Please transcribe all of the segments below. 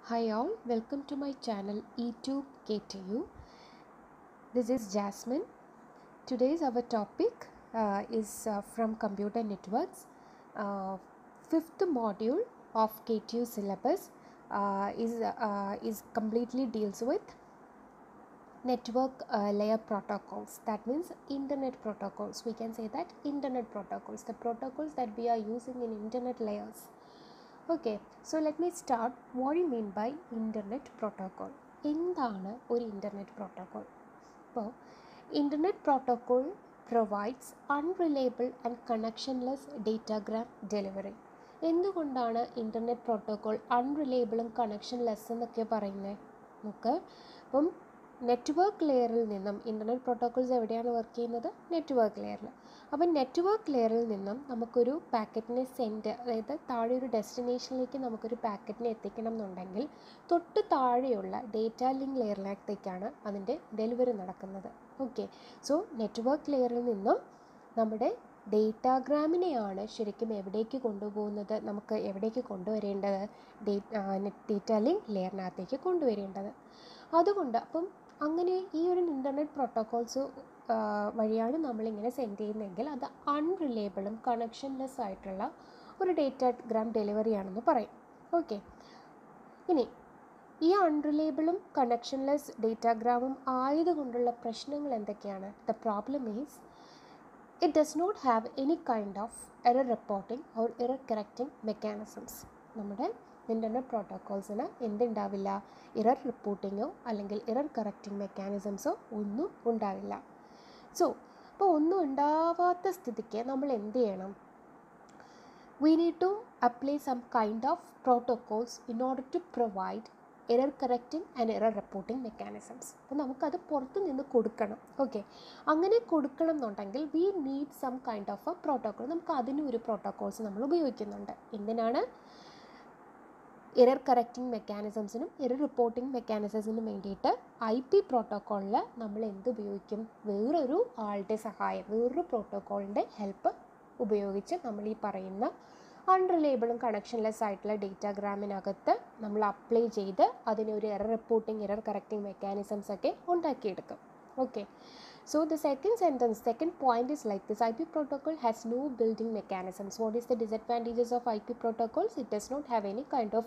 Hi all, welcome to my channel E2KTU. This is Jasmine. Today's our topic is from computer networks. Fifth module of KTU syllabus is completely deals with network layer protocols. That means internet protocols. We can say that internet protocols, the protocols that we are using in internet layers. Okay, so let me start. What do you mean by internet protocol? എന്താണ് ഒരു internet protocol? അപ്പോൾ internet protocol provides unreliable and connectionless datagram delivery. എന്തുകൊണ്ടാണ് internet protocol അൺറിലയബിളും connectionless എന്നൊക്കെ പറയുന്നത്? നമുക്ക് അപ്പം network ലെയറിൽ നിന്നും ഇൻ്റർനെറ്റ് പ്രോട്ടോക്കോൾസ് എവിടെയാണ് വർക്ക് ചെയ്യുന്നത്? നെറ്റ്വർക്ക് ലെയറിൽ. അപ്പം നെറ്റ്വർക്ക് ലെയറിൽ നിന്നും നമുക്കൊരു പാക്കറ്റിനെ അതായത് താഴെ ഒരു ഡെസ്റ്റിനേഷനിലേക്ക് നമുക്കൊരു പാക്കറ്റിനെ എത്തിക്കണം എന്നുണ്ടെങ്കിൽ തൊട്ട് താഴെയുള്ള ഡേറ്റ ലിങ്ക് ലെയറിലേക്കാണ് അതിൻ്റെ ഡെലിവറി നടക്കുന്നത്. ഓക്കെ, സോ നെറ്റ്വർക്ക് ലെയറിൽ നിന്നും നമ്മുടെ ഡേറ്റാഗ്രാമിനെയാണ് ശരിക്കും എവിടേക്ക് കൊണ്ടുപോകുന്നത്, നമുക്ക് എവിടേക്ക് കൊണ്ടുവരേണ്ടത്? ഡേറ്റ ലിങ്ക് ലെയറിനകത്തേക്ക് കൊണ്ടുവരേണ്ടത്. അതുകൊണ്ട് അപ്പം അങ്ങനെ ഈ ഒരു ഇൻ്റർനെറ്റ് പ്രോട്ടോക്കോൾസ് വഴിയാണ് നമ്മളിങ്ങനെ സെൻഡ് ചെയ്യുന്നതെങ്കിൽ അത് അൺറിലയബിളും കണക്ഷൻലെസ് ആയിട്ടുള്ള ഒരു ഡേറ്റാഗ്രാം ഡെലിവറിയാണെന്ന് പറയും. ഓക്കെ, ഇനി ഈ അൺറിലയബിളും കണക്ഷൻലെസ് ഡേറ്റാഗ്രാമും ആയതുകൊണ്ടുള്ള പ്രശ്നങ്ങൾ എന്തൊക്കെയാണ്? The problem is it does not have any kind of error reporting or error correcting mechanisms. നമ്മുടെ ഇൻ്റർനെറ്റ് പ്രോട്ടോക്കോൾസിന് എന്തുണ്ടാവില്ല? എറർ റിപ്പോർട്ടിങ്ങോ അല്ലെങ്കിൽ എറർ കറക്റ്റിംഗ് മെക്കാനിസംസോ ഒന്നും ഉണ്ടാവില്ല. സോ അപ്പോൾ ഒന്നും ഉണ്ടാവാത്ത സ്ഥിതിക്ക് നമ്മൾ എന്ത് ചെയ്യണം? We need to apply some kind of protocols in order to provide error correcting and error reporting mechanisms. അപ്പോൾ നമുക്കത് പുറത്തു നിന്ന് കൊടുക്കണം. ഓക്കെ, അങ്ങനെ കൊടുക്കണം എന്നുണ്ടെങ്കിൽ we need some kind of a protocol. നമുക്ക് അതിനും ഒരു പ്രോട്ടോക്കോൾസ് നമ്മൾ ഉപയോഗിക്കുന്നുണ്ട്. എന്തിനാണ്? എറർ കറക്റ്റിംഗ് മെക്കാനിസംസിനും എറർ റിപ്പോർട്ടിംഗ് മെക്കാനിസംസിനും വേണ്ടിയിട്ട് IP പ്രോട്ടോക്കോളിൽ നമ്മൾ എന്ത് ഉപയോഗിക്കും? വേറൊരു ആളുടെ സഹായം, വേറൊരു പ്രോട്ടോക്കോളിൻ്റെ ഹെൽപ്പ് ഉപയോഗിച്ച് നമ്മൾ ഈ പറയുന്ന അൺറിലയബിളും കണക്ഷൻലെസ് ആയിട്ടുള്ള ഡേറ്റാഗ്രാമിനകത്ത് നമ്മൾ അപ്ലൈ ചെയ്ത് അതിനൊരു error reporting error correcting mechanisms ഒക്കെ ഉണ്ടാക്കിയെടുക്കും. Okay, so the second point is like this: IP protocol has no built-in mechanisms. What is the disadvantages of IP protocols? It does not have any kind of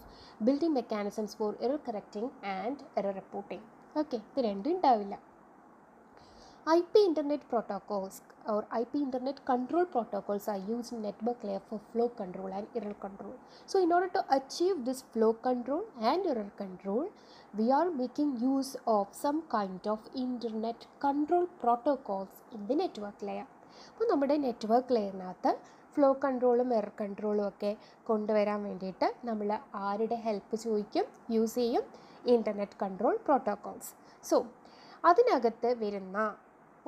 built-in mechanisms for error correcting and error reporting. Okay, ഇത് രണ്ടും ഉണ്ടാവില്ല. IP internet protocols or IP internet control protocols are used in network layer for flow control and error control. So in order to achieve this flow control and error control, we are making use of some kind of internet control protocols in the network layer. അപ്പോൾ നമ്മുടെ network ലെയറിനകത്ത് flow കൺട്രോളും error കൺട്രോളും ഒക്കെ കൊണ്ടുവരാൻ വേണ്ടിയിട്ട് നമ്മൾ ആരുടെ help ചോദിക്കും? Use ചെയ്യും internet control protocols. So അതിനകത്ത് വരുന്ന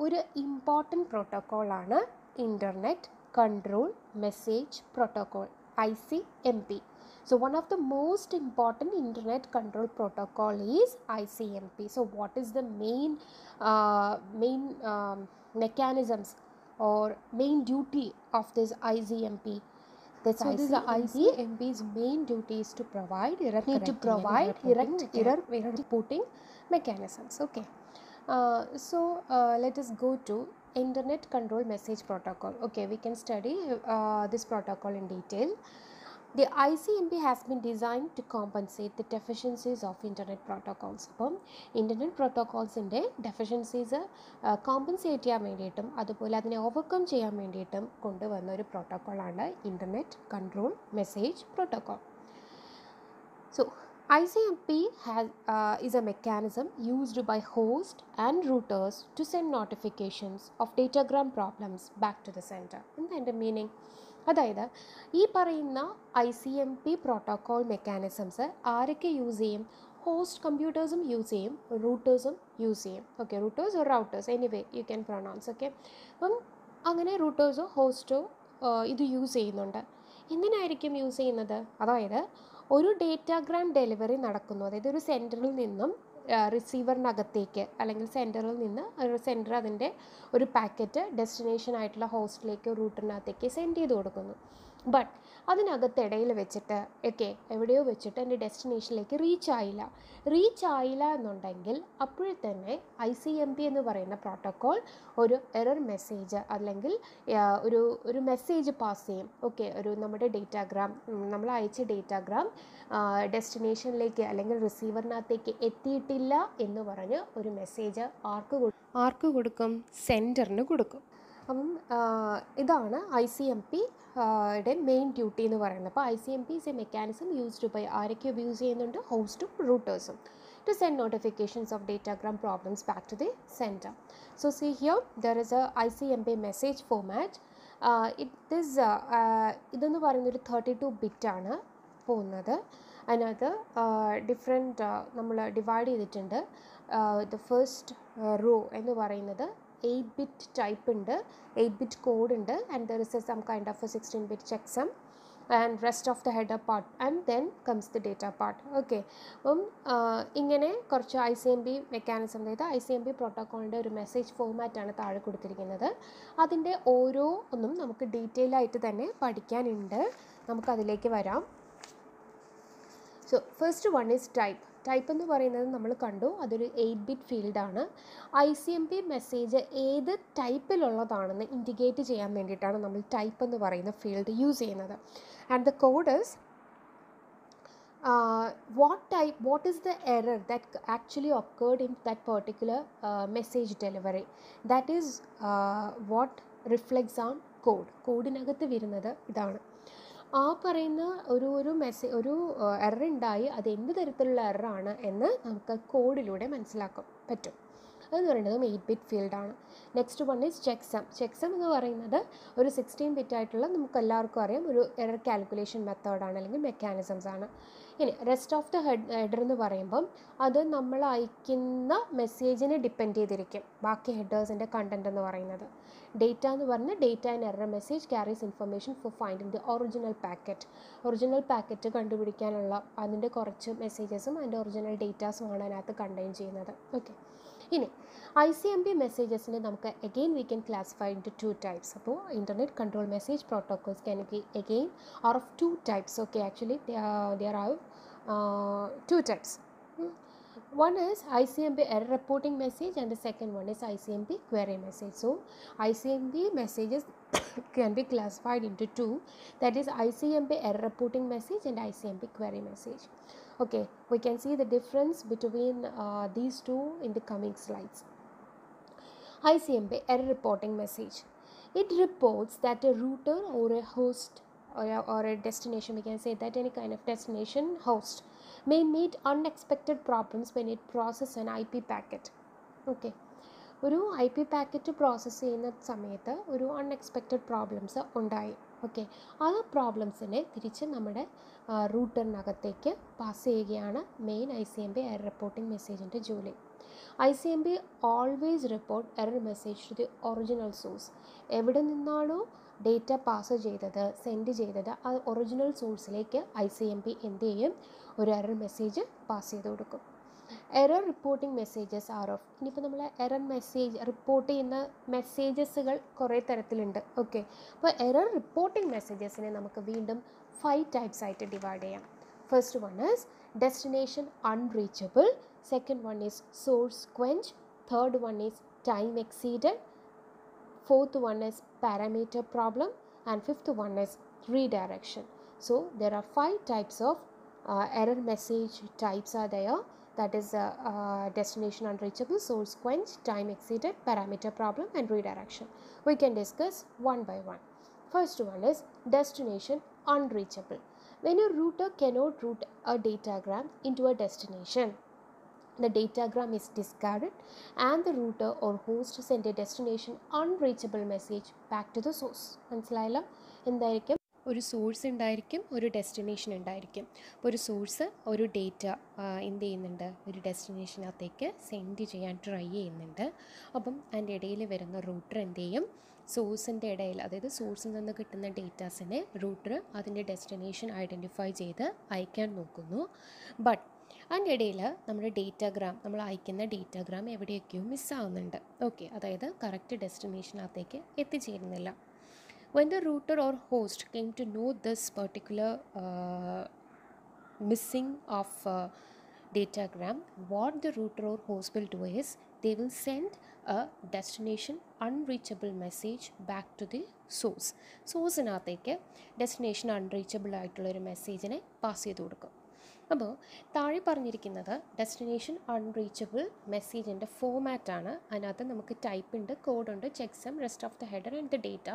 ഒരു ഇമ്പോർട്ടൻറ്റ് പ്രോട്ടോക്കോളാണ് internet control message protocol, ICMP. So one of the most important internet control protocol is ICMP. So what is the main mechanisms or main duty of this ICMP? This ICMP's main duty is to provide error reporting mechanisms. Okay. Let us go to internet control message protocol. Okay, we can study this protocol in detail. The ICMP has been designed to compensate the deficiencies of internet protocols. അപ്പം internet പ്രോട്ടോക്കോൾസിൻ്റെ deficiencies compensate ചെയ്യാൻ വേണ്ടിയിട്ടും അതുപോലെ അതിനെ overcome ചെയ്യാൻ വേണ്ടിയിട്ടും കൊണ്ടുവന്ന ഒരു പ്രോട്ടോക്കോളാണ് internet control message protocol. So ICMP is a mechanism used by hosts and routers to send notifications of datagram problems back to the center. എന്താണ് മീനിങ്? അതായത് ഈ പറയുന്ന ICMP പ്രോട്ടോക്കോൾ മെക്കാനിസംസ് ആരൊക്കെ യൂസ് ചെയ്യും? ഹോസ്റ്റ് കമ്പ്യൂട്ടേഴ്സും യൂസ് ചെയ്യും, റൂട്ടേഴ്സും use ചെയ്യും. Okay, routers or routers, anyway you can pronounce. Okay, അപ്പം അങ്ങനെ റൂട്ടേഴ്സോ ഹോസ്റ്റോ ഇത് യൂസ് ചെയ്യുന്നുണ്ട്. എന്തിനായിരിക്കും യൂസ് ചെയ്യുന്നത്? അതായത് ഒരു ഡേറ്റാഗ്രാം ഡെലിവറി നടക്കുന്നു, അതായത് ഒരു സെൻറ്ററിൽ നിന്നും റിസീവറിനകത്തേക്ക് അല്ലെങ്കിൽ സെൻറ്ററിൽ നിന്ന് ഒരു സെൻറ്റർ അതിൻ്റെ ഒരു പാക്കറ്റ് ഡെസ്റ്റിനേഷൻ ആയിട്ടുള്ള ഹോസ്റ്റിലേക്ക് റൂട്ടറിനകത്തേക്ക് സെൻഡ് ചെയ്ത് കൊടുക്കുന്നു. ബട്ട് അതിനകത്തിടയിൽ വെച്ചിട്ട് എവിടെയോ വെച്ചിട്ട് എൻ്റെ ഡെസ്റ്റിനേഷനിലേക്ക് റീച്ച് ആയില്ല എന്നുണ്ടെങ്കിൽ അപ്പോഴേ തന്നെ ICMP എന്ന് പറയുന്ന പ്രോട്ടോക്കോൾ ഒരു എറർ മെസ്സേജ് അല്ലെങ്കിൽ ഒരു മെസ്സേജ് പാസ് ചെയ്യും. ഒരു നമ്മുടെ ഡേറ്റാഗ്രാം, നമ്മൾ അയച്ച ഡേറ്റാഗ്രാം ഡെസ്റ്റിനേഷനിലേക്ക് അല്ലെങ്കിൽ റിസീവറിനകത്തേക്ക് എത്തിയിട്ടില്ല എന്ന് പറഞ്ഞ് ഒരു മെസ്സേജ് ആർക്ക് കൊടുക്കും? സെൻഡറിന് കൊടുക്കും. അപ്പം ഇതാണ് ICMP യുടെ മെയിൻ ഡ്യൂട്ടി എന്ന് പറയുന്നത്. അപ്പോൾ ICMP is a mechanism used by ആരൊക്കെ യൂസ് ചെയ്യുന്നുണ്ട്? ഹോസ്റ്റും റൂട്ടേഴ്സും to send notifications of datagram problems back to the sender. So see here, there is a ICMP message format. ഇതെന്ന് പറയുന്നൊരു 32-bit ആണ് പോകുന്നത്. അതിനകത്ത് ഡിഫറെൻറ്റ് നമ്മൾ ഡിവൈഡ് ചെയ്തിട്ടുണ്ട്. ദ ഫസ്റ്റ് റോ എന്ന് പറയുന്നത് 8-bit ടൈപ്പ് ഉണ്ട്, 8-bit കോഡ് ഉണ്ട്, and there is some kind of a 16-bit checksum and rest of the header part, and then comes the data part. അപ്പം ഇങ്ങനെ കുറച്ച് ICMP മെക്കാനിസം, അതായത് ICMP പ്രോട്ടോക്കോളിൻ്റെ ഒരു message ഫോമാറ്റാണ് താഴെ കൊടുത്തിരിക്കുന്നത്. അതിൻ്റെ ഓരോ ഒന്നും നമുക്ക് ഡീറ്റെയിൽ ആയിട്ട് തന്നെ പഠിക്കാനുണ്ട്. നമുക്കതിലേക്ക് വരാം. So first one is type എന്ന് പറയുന്നത് നമ്മൾ കണ്ടു, അതൊരു 8-bit ഫീൽഡാണ്. ICMP മെസ്സേജ് ഏത് ടൈപ്പിലുള്ളതാണെന്ന് ഇൻഡിക്കേറ്റ് ചെയ്യാൻ വേണ്ടിയിട്ടാണ് നമ്മൾ ടൈപ്പ് എന്ന് പറയുന്ന ഫീൽഡ് യൂസ് ചെയ്യുന്നത്. And the code is what is the error that actually occurred in that particular message delivery. That is what reflects on കോഡിനകത്ത് വരുന്നത് ഇതാണ്. ആ പറയുന്ന ഒരു എറർ ഉണ്ടായി, അത് എന്ത് തരത്തിലുള്ള എററാണ് എന്ന് നമുക്ക് കോഡിലൂടെ മനസ്സിലാക്കാൻ പറ്റും. അതെന്ന് പറയുന്നത് 8-bit ഫീൽഡാണ്. നെക്സ്റ്റ് വൺ ഈസ് ചെക്സം എന്ന് പറയുന്നത് ഒരു 16-bit ആയിട്ടുള്ള, നമുക്ക് എല്ലാവർക്കും അറിയാം, ഒരു എറർ കാൽക്കുലേഷൻ മെത്തേഡാണ് അല്ലെങ്കിൽ മെക്കാനിസംസ് ആണ്. ഇനി റെസ്റ്റ് ഓഫ് ദ ഹെഡർ എന്ന് പറയുമ്പം അത് നമ്മൾ അയക്കുന്ന മെസ്സേജിനെ ഡിപ്പെൻഡ് ചെയ്തിരിക്കും ബാക്കി ഹെഡേഴ്സിൻ്റെ കണ്ടൻറ്റ് എന്ന് പറയുന്നത്. ഡേറ്റ എന്ന് പറഞ്ഞാൽ data and error message carries information for finding the original packet കണ്ടുപിടിക്കാനുള്ള അതിൻ്റെ കുറച്ച് മെസ്സേജസും അതിൻ്റെ ഒറിജിനൽ ഡേറ്റാസുമാണ് അതിനകത്ത് കണ്ടെയ്ൻ ചെയ്യുന്നത്. ഇനി ICMP മെസ്സേജസിനെ നമുക്ക് again we can classify into 2 types. അപ്പോൾ internet control message protocols can be again are of 2 types. Actually there are 2 types. One is ICMP error reporting message and the second one is ICMP query message. So ICMP messages can be classified into 2, that is ICMP error reporting message and ICMP query message. We can see the difference between these two in the coming slides. ICMP error reporting message, it reports that a router or a host or a destination, we can say that any kind of destination host may meet unexpected problems when it processes an IP packet. ഒരു IP packet process ചെയ്യുന്ന സമയത്ത് ഒരു unexpected problems ഉണ്ടായി. ആ പ്രോബ്ലംസിനെ തിരിച്ച് നമ്മുടെ റൂട്ടറിനകത്തേക്ക് പാസ് ചെയ്യുകയാണ് മെയിൻ ICMP എറർ റിപ്പോർട്ടിംഗ് മെസ്സേജിൻ്റെ ജോലി. ICMP always report error message to the original source. എവിടെ നിന്നാണോ ഡേറ്റ പാസ് ചെയ്തത്, സെൻഡ് ചെയ്തത്, ആ ഒറിജിനൽ സോഴ്സിലേക്ക് ICMP എന്ത് ചെയ്യും? ഒരു എറർ മെസ്സേജ് പാസ് ചെയ്ത് കൊടുക്കും. Error reporting messages R of, ഇനിയിപ്പോൾ നമ്മൾ എറർ മെസ്സേജ് റിപ്പോർട്ട് ചെയ്യുന്ന മെസ്സേജസുകൾ കുറേ തരത്തിലുണ്ട്. അപ്പോൾ എറർ റിപ്പോർട്ടിംഗ് മെസ്സേജസിനെ നമുക്ക് വീണ്ടും 5 ടൈപ്സ് ആയിട്ട് ഡിവൈഡ് ചെയ്യാം. First one is destination unreachable, second one is source quench, third one is time exceeded, fourth one is parameter problem, and fifth one is redirection. So there are 5 types of error message types are there, that is destination unreachable, source quench, time exceeded, parameter problem, and redirection. We can discuss one by one. First one is destination unreachable. When a router cannot route a datagram into a destination, the datagram is discarded and the router or host send a destination unreachable message back to the source. മനസ്സിലായല്ലോ? എന്തായിരിക്കും? ഒരു source ഉണ്ടായിരിക്കും, ഒരു destination ഉണ്ടായിരിക്കും. അപ്പോൾ ഒരു source ഒരു data എന്ത് ചെയ്യുന്നുണ്ട്, ഒരു ഡെസ്റ്റിനേഷനകത്തേക്ക് സെൻഡ് ചെയ്യാൻ ട്രൈ ചെയ്യുന്നുണ്ട്. അപ്പം അതിൻ്റെ ഇടയിൽ വരുന്ന റൂട്ടർ എന്ത് ചെയ്യും? സോഴ്സിൻ്റെ ഇടയിൽ, അതായത് സോഴ്സിൽ നിന്ന് കിട്ടുന്ന ഡേറ്റാസിനെ റൂട്ടർ അതിൻ്റെ ഡെസ്റ്റിനേഷൻ ഐഡൻറ്റിഫൈ ചെയ്ത് അയക്കാൻ നോക്കുന്നു. ബട്ട് അതിൻ്റെ ഇടയിൽ നമ്മുടെ ഡേറ്റാഗ്രാം, നമ്മൾ അയക്കുന്ന ഡേറ്റാഗ്രാം എവിടെയൊക്കെയോ മിസ്സാവുന്നുണ്ട്. അതായത് correct ഡെസ്റ്റിനേഷനകത്തേക്ക് എത്തിച്ചേരുന്നില്ല. When the router or host came to know this particular missing of datagram, what the router or host will do is they will send a destination unreachable message back to the source. സോഴ്സിനകത്തേക്ക് destination unreachable ആയിട്ടുള്ളൊരു മെസ്സേജിനെ pass ചെയ്ത് കൊടുക്കും. അപ്പോൾ താഴെ പറഞ്ഞിരിക്കുന്നത് destination unreachable മെസ്സേജിൻ്റെ ഫോമാറ്റാണ്. അതിനകത്ത് നമുക്ക് ടൈപ്പ് ഉണ്ട്, കോഡുണ്ട്, checksum, rest of the header and the data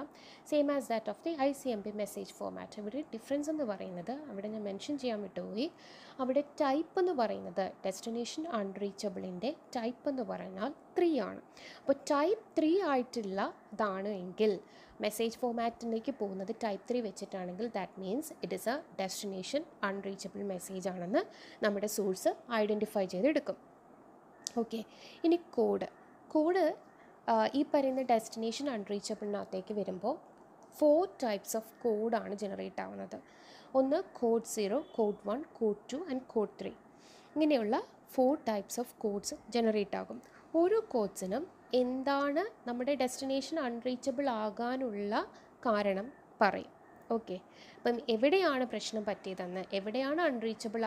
same as that of the ICMP message format. ഇവിടെ ഡിഫറൻസ് എന്ന് പറയുന്നത് അവിടെ ഞാൻ മെൻഷൻ ചെയ്യാൻ വിട്ടുപോയി. അവിടെ ടൈപ്പ് എന്ന് പറയുന്നത് ഡെസ്റ്റിനേഷൻ അൺറീച്ചബിളിൻ്റെ ടൈപ്പ് എന്ന് പറഞ്ഞാൽ 3 ആണ്. അപ്പോൾ ടൈപ്പ് 3 ആയിട്ടുള്ളതാണ് എങ്കിൽ മെസ്സേജ് ഫോമാറ്റിലേക്ക് പോകുന്നത് ടൈപ്പ് 3 വെച്ചിട്ടാണെങ്കിൽ that means it is a destination unreachable message ആണെന്ന് നമ്മുടെ സോഴ്സ് ഐഡൻറ്റിഫൈ ചെയ്തെടുക്കും. ഓക്കെ, ഇനി കോഡ് ഈ പറയുന്ന ഡെസ്റ്റിനേഷൻ അൺറീച്ചബിളിനകത്തേക്ക് വരുമ്പോൾ 4 ടൈപ്സ് ഓഫ് കോഡാണ് ജനറേറ്റ് ആവുന്നത്. ഒന്ന് code 0, code 1, code 2 and code 3. ഇങ്ങനെയുള്ള 4 ടൈപ്സ് ഓഫ് കോഡ്സ് ജനറേറ്റ് ആകും. ഓരോ കോഡ്സിനും എന്താണ് നമ്മുടെ ഡെസ്റ്റിനേഷൻ അൺറീച്ചബിൾ ആകാനുള്ള കാരണം പറയും. ഓക്കെ, അപ്പം എവിടെയാണ് പ്രശ്നം പറ്റിയതെന്ന്, എവിടെയാണ് അൺറീച്ചബിൾ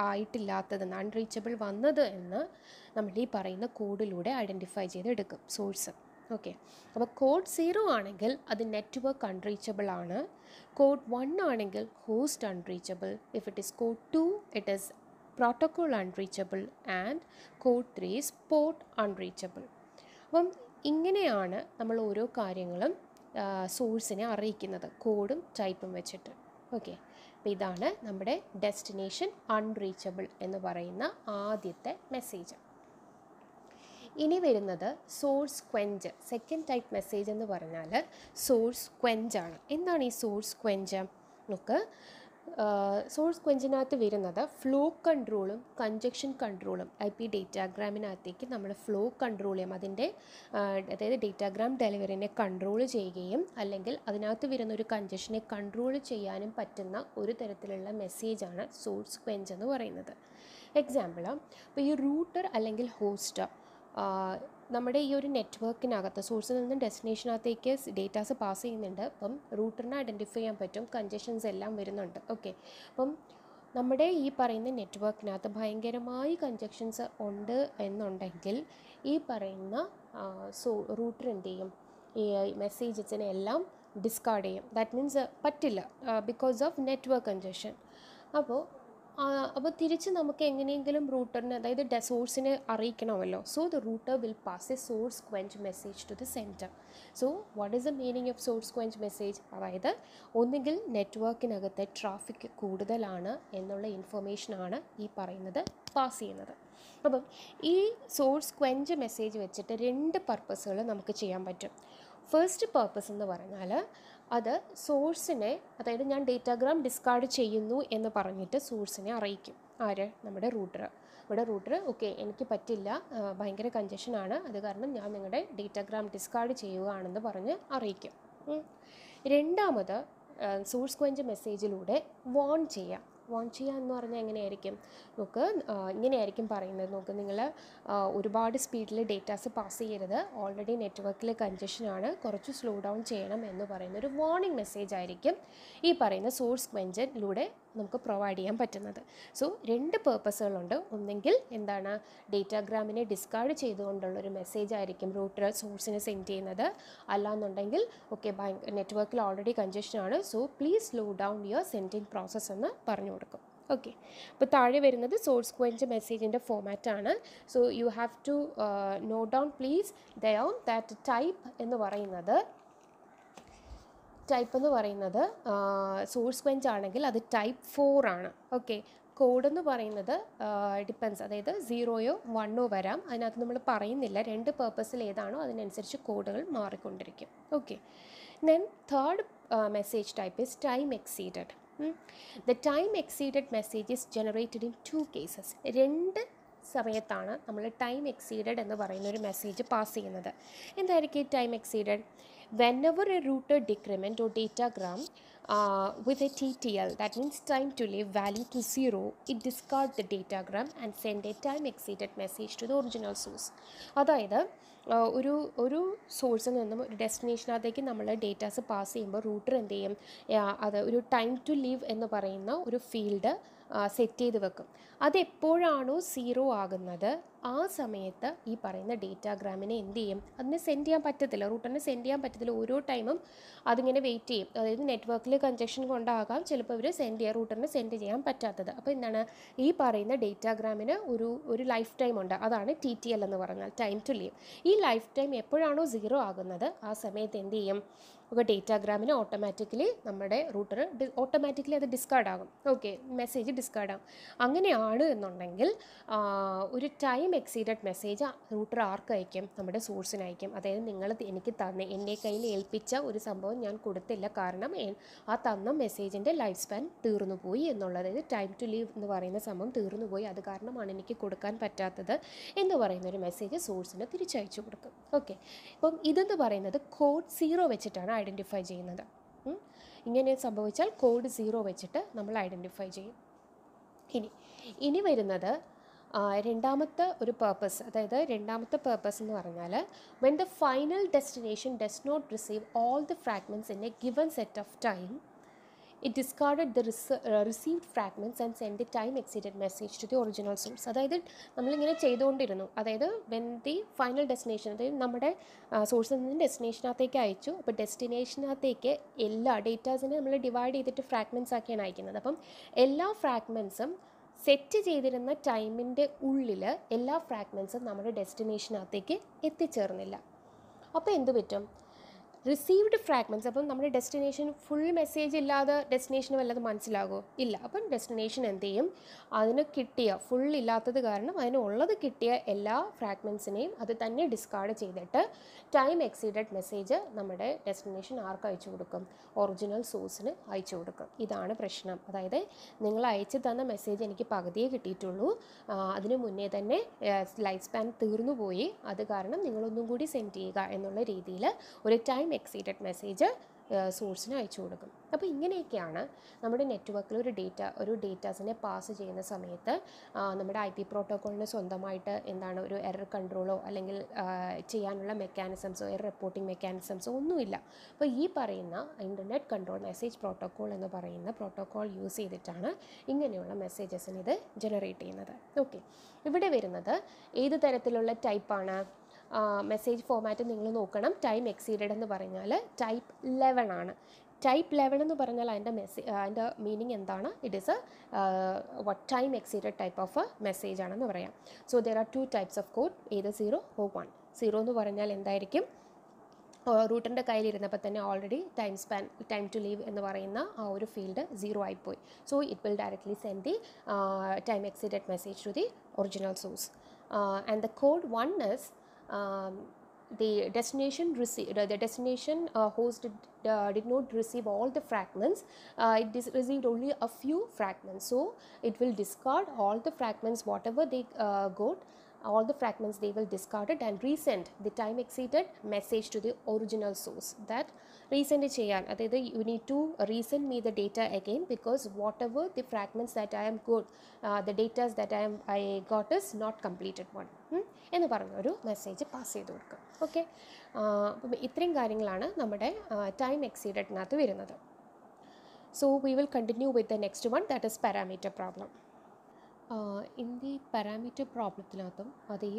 ആയിട്ടില്ലാത്തതെന്ന്, അൺറീച്ചബിൾ വന്നത് എന്ന് നമ്മൾ ഈ പറയുന്ന കോഡിലൂടെ ഐഡൻറ്റിഫൈ ചെയ്തെടുക്കും സോഴ്സ്. ഓക്കെ, അപ്പോൾ കോഡ് 0 ആണെങ്കിൽ അത് നെറ്റ്വർക്ക് അൺറീച്ചബിൾ ആണ്. കോഡ് 1 ആണെങ്കിൽ host unreachable. If it is code 2 it is protocol unreachable and code 3 is port unreachable. അപ്പം ഇങ്ങനെയാണ് നമ്മൾ ഓരോ കാര്യങ്ങളും സോഴ്സിനെ അറിയിക്കുന്നത്, കോഡും ടൈപ്പും വെച്ചിട്ട്. ഓക്കെ, അപ്പോൾ ഇതാണ് നമ്മുടെ ഡെസ്റ്റിനേഷൻ അൺറീച്ചബിൾ എന്ന് പറയുന്ന ആദ്യത്തെ മെസ്സേജ്. ഇനി വരുന്നത് source quench. Second type message എന്ന് പറഞ്ഞാൽ സോഴ്സ് ക്വെഞ്ചാണ്. എന്താണ് ഈ സോഴ്സ് ക്വെഞ്ച്? നമുക്ക് സോഴ്സ് ക്വെഞ്ചിനകത്ത് വരുന്നത് ഫ്ലോ കൺട്രോളും കൺജക്ഷൻ കൺട്രോളും. IP ഡേറ്റാഗ്രാമിനകത്തേക്ക് നമ്മൾ ഫ്ലോ കൺട്രോൾ ചെയ്യും, അതിൻ്റെ അതായത് ഡേറ്റാഗ്രാം ഡെലിവറിനെ കൺട്രോൾ ചെയ്യുകയും അല്ലെങ്കിൽ അതിനകത്ത് വരുന്ന ഒരു കൺജഷനെ കൺട്രോൾ ചെയ്യാനും പറ്റുന്ന ഒരു തരത്തിലുള്ള മെസ്സേജാണ് സോഴ്സ് ക്വെഞ്ച് എന്ന് പറയുന്നത്. എക്സാമ്പിൾ, ഇപ്പോൾ ഈ റൂട്ടർ അല്ലെങ്കിൽ ഹോസ്റ്റ് നമ്മുടെ ഈ ഒരു നെറ്റ്വർക്കിനകത്ത് സോഴ്സിൽ നിന്നും ഡെസ്റ്റിനേഷനകത്തേക്ക് ഡേറ്റാസ് പാസ് ചെയ്യുന്നുണ്ട്. അപ്പം റൂട്ടറിനെ ഐഡൻറ്റിഫൈ ചെയ്യാൻ പറ്റും, കൺജഷൻസ് എല്ലാം വരുന്നുണ്ട്. ഓക്കെ, അപ്പം നമ്മുടെ ഈ പറയുന്ന നെറ്റ്വർക്കിനകത്ത് ഭയങ്കരമായി കൺജക്ഷൻസ് ഉണ്ട് എന്നുണ്ടെങ്കിൽ ഈ പറയുന്ന റൂട്ടർ എന്ത് ചെയ്യും, ഈ മെസ്സേജസിനെ എല്ലാം ഡിസ്കാർഡ് ചെയ്യും. ദാറ്റ് മീൻസ് പറ്റില്ല ബിക്കോസ് ഓഫ് നെറ്റ്വർക്ക് കൺജഷൻ. അപ്പോൾ തിരിച്ച് നമുക്ക് എങ്ങനെയെങ്കിലും റൂട്ടറിന്, അതായത് സോഴ്സിനെ അറിയിക്കണമല്ലോ. So the router will pass a source quench message to the sender. So what is the meaning of source quench message? അതായത് ഒന്നുകിൽ നെറ്റ്വർക്കിനകത്തെ ട്രാഫിക് കൂടുതലാണ് എന്നുള്ള ഇൻഫർമേഷനാണ് ഈ പറയുന്നത് പാസ് ചെയ്യുന്നത്. അപ്പം ഈ സോഴ്സ് ക്വെഞ്ച് മെസ്സേജ് വെച്ചിട്ട് 2 പർപ്പസുകൾ നമുക്ക് ചെയ്യാൻ പറ്റും. ഫസ്റ്റ് പർപ്പസ് എന്ന് പറഞ്ഞാൽ അത് സോഴ്സിനെ, അതായത് ഞാൻ ഡേറ്റാഗ്രാം ഡിസ്കാർഡ് ചെയ്യുന്നു എന്ന് പറഞ്ഞിട്ട് സോഴ്സിനെ അറിയിക്കും. ആര്? നമ്മുടെ റൂട്ടർ ഓക്കെ എനിക്ക് പറ്റില്ല, ഭയങ്കര കൺജഷനാണ്, അത് കാരണം ഞാൻ നിങ്ങളുടെ ഡേറ്റാഗ്രാം ഡിസ്കാർഡ് ചെയ്യുകയാണെന്ന് പറഞ്ഞ് അറിയിക്കും. രണ്ടാമത് സോഴ്സ് ക്വെഞ്ച് മെസ്സേജിലൂടെ വാൺ ചെയ്യുക എന്ന് പറഞ്ഞാൽ എങ്ങനെയായിരിക്കും? നമുക്ക് ഇങ്ങനെയായിരിക്കും പറയുന്നത്, നോക്ക് നിങ്ങൾ ഒരുപാട് സ്പീഡിൽ ഡേറ്റാസ് പാസ് ചെയ്യരുത്, ഓൾറെഡി നെറ്റ്വർക്കിൽ കൺജഷനാണ്, കുറച്ച് സ്ലോ ഡൗൺ ചെയ്യണം എന്ന് പറയുന്ന ഒരു വാർണിംഗ് മെസ്സേജ് ആയിരിക്കും ഈ പറയുന്ന സോഴ്സ് ക്വെഞ്ചിലൂടെ നമുക്ക് പ്രൊവൈഡ് ചെയ്യാൻ പറ്റുന്നത്. സോ 2 പേർപ്പസുകളുണ്ട്. ഒന്നെങ്കിൽ എന്താണ്, ഡേറ്റാഗ്രാമിനെ ഡിസ്കാർഡ് ചെയ്തുകൊണ്ടുള്ളൊരു മെസ്സേജ് ആയിരിക്കും റൂട്ടർ സോഴ്സിനെ സെൻഡ് ചെയ്യുന്നത്. അല്ലാന്നുണ്ടെങ്കിൽ ഓക്കെ നെറ്റ്വർക്കിൽ ഓൾറെഡി കൺജഷനാണ്, so please slow down your sending process എന്ന് പറഞ്ഞു കൊടുക്കും. ഓക്കെ, അപ്പോൾ താഴെ വരുന്നത് സോഴ്സ് ക്വെഞ്ച് മെസ്സേജിൻ്റെ ഫോമാറ്റാണ്. So you have to note down please there that type എന്ന് പറയുന്നത് സോഴ്സ് ക്വെഞ്ച് ആണെങ്കിൽ അത് ടൈപ്പ് 4 ആണ്. ഓക്കെ, കോഡ് എന്ന് പറയുന്നത് ഡിപ്പെൻസ്, അതായത് 0യോ 1ഓ വരാം, അതിനകത്ത് നമ്മൾ പറയുന്നില്ല. 2 പേർപ്പസിൽ ഏതാണോ അതിനനുസരിച്ച് കോഡുകൾ മാറിക്കൊണ്ടിരിക്കും. Okay, then third message type is time exceeded. The time exceeded message is generated in 2 cases. 2 സമയത്താണ് നമ്മൾ ടൈം എക്സീഡഡ് എന്ന് പറയുന്ന ഒരു മെസ്സേജ് പാസ് ചെയ്യുന്നത്. എന്തായിരിക്കും time exceeded? Whenever a router decrement or datagram with a TTL, that means time to live value to 0, it discards the datagram and send a time exceeded message to the original source. അതായത് ഒരു സോഴ്സിൽ നിന്നും ഒരു ഡെസ്റ്റിനേഷനകത്തേക്ക് നമ്മൾ datas pass ചെയ്യുമ്പോൾ router എന്ത് ചെയ്യും, അത് ഒരു ടൈം ടു ലീവ് എന്ന് പറയുന്ന ഒരു ഫീൽഡ് സെറ്റ് ചെയ്ത് വെക്കും. അതെപ്പോഴാണോ 0 ആകുന്നത് ആ സമയത്ത് ഈ പറയുന്ന ഡേറ്റാഗ്രാമിനെ എന്ത് ചെയ്യും, അതിനെ സെൻഡ് ചെയ്യാൻ പറ്റത്തില്ല, റൂട്ടറിനെ സെൻഡ് ചെയ്യാൻ പറ്റത്തില്ല. ഓരോ ടൈമും അതിങ്ങനെ വെയിറ്റ് ചെയ്യും. അതായത് നെറ്റ്വർക്കിൽ കൺജക്ഷൻ കൊണ്ടാകാം ചിലപ്പോൾ ഇവർ റൂട്ടറിന് സെൻഡ് ചെയ്യാൻ പറ്റാത്തത്. അപ്പോൾ എന്താണ്, ഈ പറയുന്ന ഡേറ്റാഗ്രാമിന് ഒരു ലൈഫ് ടൈം ഉണ്ട്. അതാണ് TTL എന്ന് പറഞ്ഞാൽ, ടൈം ടു ലീവ്. ഈ ലൈഫ് ടൈം എപ്പോഴാണോ 0 ആകുന്നത് ആ സമയത്ത് എന്ത് ചെയ്യും, ഒരു ഡേറ്റാഗ്രാമിന് ഓട്ടോമാറ്റിക്കലി നമ്മുടെ റൂട്ടർ ഓട്ടോമാറ്റിക്കലി അത് ഡിസ്കാർഡ് ആകും. ഓക്കെ, മെസ്സേജ് ഡിസ്കാർഡ് ആകും. അങ്ങനെയാണ് എന്നുണ്ടെങ്കിൽ ഒരു ടൈം എക്സീഡഡ് മെസ്സേജ് റൂട്ടർ ആർക്ക് അയക്കും, നമ്മുടെ സോഴ്സിന് അയക്കും. അതായത് നിങ്ങൾ എനിക്ക് എൻ്റെ കയ്യിൽ ഏൽപ്പിച്ച ഒരു സംഭവം ഞാൻ കൊടുത്തില്ല, കാരണം ആ തന്ന മെസ്സേജിൻ്റെ ലൈഫ് സ്പാൻ തീർന്നു പോയി എന്നുള്ളത്. അതായത് ടൈം ടു ലീവ് എന്ന് പറയുന്ന സംഭവം തീർന്നു പോയി, അത് കാരണമാണ് എനിക്ക് കൊടുക്കാൻ പറ്റാത്തത് എന്ന് പറയുന്ന ഒരു മെസ്സേജ് സോഴ്സിന് തിരിച്ചയച്ചു കൊടുക്കും. ഓക്കെ, അപ്പം ഇതെന്ന് പറയുന്നത് കോഡ് 0 വെച്ചിട്ടാണ് ഐഡൻറ്റിഫൈ ചെയ്യുന്നത്. ഇങ്ങനെ സംഭവിച്ചാൽ കോഡ് 0 വെച്ചിട്ട് നമ്മൾ ഐഡൻറ്റിഫൈ ചെയ്യും. ഇനി വരുന്നത് രണ്ടാമത്തെ ഒരു പേർപ്പസ്. അതായത് രണ്ടാമത്തെ പേർപ്പസ് എന്ന് പറഞ്ഞാൽ, when the final destination does not receive all the fragments in a given set of time, it discarded the received fragments and sent the time exceeded message to the original source. അതായത് നമ്മളിങ്ങനെ ചെയ്തുകൊണ്ടിരുന്നു. അതായത് when the final destination, അതായത് നമ്മുടെ സോഴ്സിൽ നിന്ന് ഡെസ്റ്റിനേഷനകത്തേക്ക് അയച്ചു. അപ്പോൾ ഡെസ്റ്റിനേഷനകത്തേക്ക് എല്ലാ ഡേറ്റാസിനെ നമ്മൾ ഡിവൈഡ് ചെയ്തിട്ട് ഫ്രാഗ്മെൻറ്റ്സ് ആക്കിയാണ് അയക്കുന്നത്. അപ്പം എല്ലാ ഫ്രാഗ്മെൻറ്റ്സും സെറ്റ് ചെയ്തിരുന്ന ടൈമിൻ്റെ ഉള്ളിൽ എല്ലാ ഫ്രാഗ്മെൻറ്റ്സും നമ്മുടെ ഡെസ്റ്റിനേഷനകത്തേക്ക് എത്തിച്ചേർന്നില്ല. അപ്പോൾ എന്ത് പറ്റും, റിസീവ്ഡ് ഫ്രാഗ്മെൻറ്റ്സ്, അപ്പം നമ്മുടെ ഡെസ്റ്റിനേഷൻ ഫുൾ മെസ്സേജ് ഇല്ലാതെ ഡെസ്റ്റിനേഷന് വല്ലതും മനസ്സിലാകുമോ? ഇല്ല. അപ്പം ഡെസ്റ്റിനേഷൻ എന്ത് ചെയ്യും, അതിന് കിട്ടിയ ഫുൾ ഇല്ലാത്തത് കാരണം അതിനുള്ളത് കിട്ടിയ എല്ലാ ഫ്രാഗ്മെൻറ്റ്സിനെയും അത് തന്നെ ഡിസ്കാർഡ് ചെയ്തിട്ട് ടൈം എക്സീഡഡ് മെസ്സേജ് നമ്മുടെ ഡെസ്റ്റിനേഷൻ ആർക്ക് അയച്ചു കൊടുക്കും, ഒറിജിനൽ സോഴ്സിന് അയച്ചു കൊടുക്കും. ഇതാണ് പ്രശ്നം. അതായത് നിങ്ങൾ അയച്ചു തന്ന മെസ്സേജ് എനിക്ക് പകുതിയേ കിട്ടിയിട്ടുള്ളൂ, അതിന് മുന്നേ തന്നെ ലൈഫ് സ്പാൻ തീർന്നു പോയി, അത് കാരണം നിങ്ങളൊന്നും കൂടി സെൻഡ് ചെയ്യുക എന്നുള്ള രീതിയിൽ ഒരു ടൈം എക്സീഡഡ് മെസ്സേജ് സോഴ്സിന് അയച്ചു കൊടുക്കും. അപ്പോൾ ഇങ്ങനെയൊക്കെയാണ് നമ്മുടെ നെറ്റ്വർക്കിൽ ഒരു ഡേറ്റാസിനെ പാസ് ചെയ്യുന്ന സമയത്ത് നമ്മുടെ IP പ്രോട്ടോക്കോളിന് സ്വന്തമായിട്ട് എന്താണ് ഒരു എറർ കൺട്രോളോ അല്ലെങ്കിൽ ചെയ്യാനുള്ള മെക്കാനിസംസോ എറർ റിപ്പോർട്ടിംഗ് മെക്കാനിസംസോ ഒന്നുമില്ല. അപ്പോൾ ഈ പറയുന്ന ഇൻ്റർനെറ്റ് കൺട്രോൾ മെസ്സേജ് പ്രോട്ടോക്കോൾ എന്ന് പറയുന്ന പ്രോട്ടോക്കോൾ യൂസ് ചെയ്തിട്ടാണ് ഇങ്ങനെയുള്ള മെസ്സേജസിന് ഇത് ജനറേറ്റ് ചെയ്യുന്നത്. ഓക്കെ, ഇവിടെ വരുന്നത് ഏത് തരത്തിലുള്ള ടൈപ്പാണ് മെസ്സേജ് ഫോമാറ്റ് നിങ്ങൾ നോക്കണം. ടൈം എക്സീഡഡ് എന്ന് പറഞ്ഞാൽ ടൈപ്പ് 11 ആണ്. ടൈപ്പ് 11 എന്ന് പറഞ്ഞാൽ അതിൻ്റെ മീനിങ് എന്താണ്, it is time exceeded type of message ആണെന്ന് പറയാം. So there are 2 types of code, ഏത് 0 or 1. 0 എന്ന് പറഞ്ഞാൽ എന്തായിരിക്കും, റൂട്ടറിൻ്റെ കയ്യിലിരുന്നപ്പോൾ തന്നെ ഓൾറെഡി ടൈം ടു ലീവ് എന്ന് പറയുന്ന ആ ഒരു ഫീൽഡ് 0 ആയിപ്പോയി. So it will directly send the time exceeded message to the original source. And the code 1 is the destination host did not receive all the fragments. It received only a few fragments, so it will discard all the fragments whatever they got. All the fragments they will discard it and resend the time exceeded message to the original source. That resend cheyan, adayithu you need to resend me the data again, because whatever the fragments that I am got, the data that I got is not completed one എന്ന് പറഞ്ഞ ഒരു message pass ചെയ്ത് കൊടുക്കുക. Okay, അപ്പം ഇത്രയും കാര്യങ്ങളാണ് നമ്മുടെ time എക്സീഡഡിനകത്ത് വരുന്നത്. So we will continue with the next one, that is parameter problem. In the parameter പ്രോബ്ലത്തിനകത്തും അതേ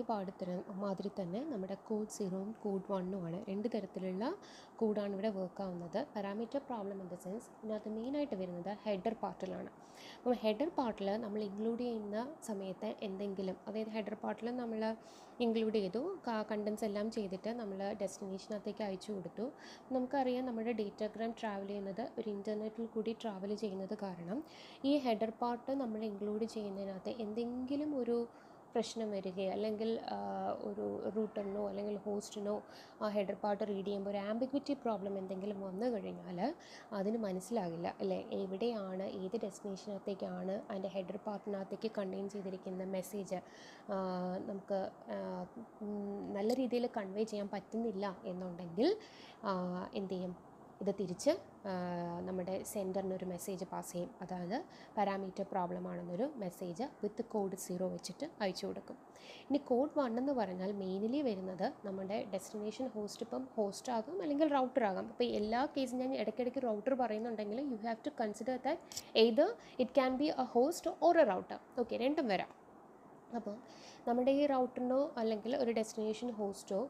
മാതിരി തന്നെ നമ്മുടെ കോഡ് 0ഉം കോഡ് 1ഉമാണ്. 2 തരത്തിലുള്ള കോഡാണ് ഇവിടെ വർക്ക് ആവുന്നത്. Parameter problem in the sense ഇതിനകത്ത് മെയിനായിട്ട് വരുന്നത് ഹെഡർ പാർട്ടിലാണ്. അപ്പോൾ ഹെഡർ പാർട്ടിൽ നമ്മൾ ഇൻക്ലൂഡ് ചെയ്യുന്ന സമയത്ത് എന്തെങ്കിലും, അതായത് ഹെഡർ പാർട്ടിൽ നമ്മൾ ഇൻക്ലൂഡ് ചെയ്തു, കണ്ടൻസ് എല്ലാം ചെയ്തിട്ട് നമ്മൾ ഡെസ്റ്റിനേഷനകത്തേക്ക് അയച്ചു കൊടുത്തു. നമുക്കറിയാം നമ്മുടെ ഡേറ്റാഗ്രാം ട്രാവൽ ചെയ്യുന്നത് ഒരു ഇൻ്റർനെറ്റിൽ കൂടി ട്രാവൽ ചെയ്യുന്നത് കാരണം ഈ ഹെഡർ പാർട്ട് നമ്മൾ ഇൻക്ലൂഡ് ചെയ്യുന്നതിനകത്ത് എന്തെങ്കിലും ഒരു പ്രശ്നം വരികയോ അല്ലെങ്കിൽ ഒരു റൂട്ടറിനോ അല്ലെങ്കിൽ ഹോസ്റ്റിനോ ആ ഹെഡർ പാർട്ട് റീഡ് ചെയ്യുമ്പോൾ ഒരു ആംബിഗ്വിറ്റി പ്രോബ്ലം എന്തെങ്കിലും വന്നു കഴിഞ്ഞാൽ അതിന് മനസ്സിലാകില്ല അല്ലേ, എവിടെയാണ് ഏത് ഡെസ്റ്റിനേഷനകത്തേക്കാണ് അതിൻ്റെ ഹെഡർ പാർട്ടിനകത്തേക്ക് കണ്ടെയ്ൻ ചെയ്തിരിക്കുന്ന മെസ്സേജ് നമുക്ക് നല്ല രീതിയിൽ കൺവേ ചെയ്യാൻ പറ്റുന്നില്ല എന്നുണ്ടെങ്കിൽ എന്ത് ചെയ്യും, ഇത് തിരിച്ച് നമ്മുടെ സെൻഡറിനൊരു മെസ്സേജ് പാസ് ചെയ്യും. അതായത് പാരാമീറ്റർ പ്രോബ്ലം ആണെന്നൊരു മെസ്സേജ് വിത്ത് കോഡ് 0 വെച്ചിട്ട് അയച്ചു കൊടുക്കും. ഇനി കോഡ് 1 എന്ന് പറഞ്ഞാൽ മെയിൻലി വരുന്നത് നമ്മുടെ ഡെസ്റ്റിനേഷൻ ഹോസ്റ്റ്, ഇപ്പം ഹോസ്റ്റ് ആകും അല്ലെങ്കിൽ റൗട്ടർ ആകാം. അപ്പോൾ എല്ലാ കേസും ഞാൻ ഇടയ്ക്കിടയ്ക്ക് റൗട്ടർ പറയുന്നുണ്ടെങ്കിൽ you have to consider that either it can be a host or a router. Okay, രണ്ടും വരാം. അപ്പോൾ നമ്മുടെ ഈ റൗട്ടറിനോ അല്ലെങ്കിൽ ഒരു ഡെസ്റ്റിനേഷൻ ഹോസ്റ്റോ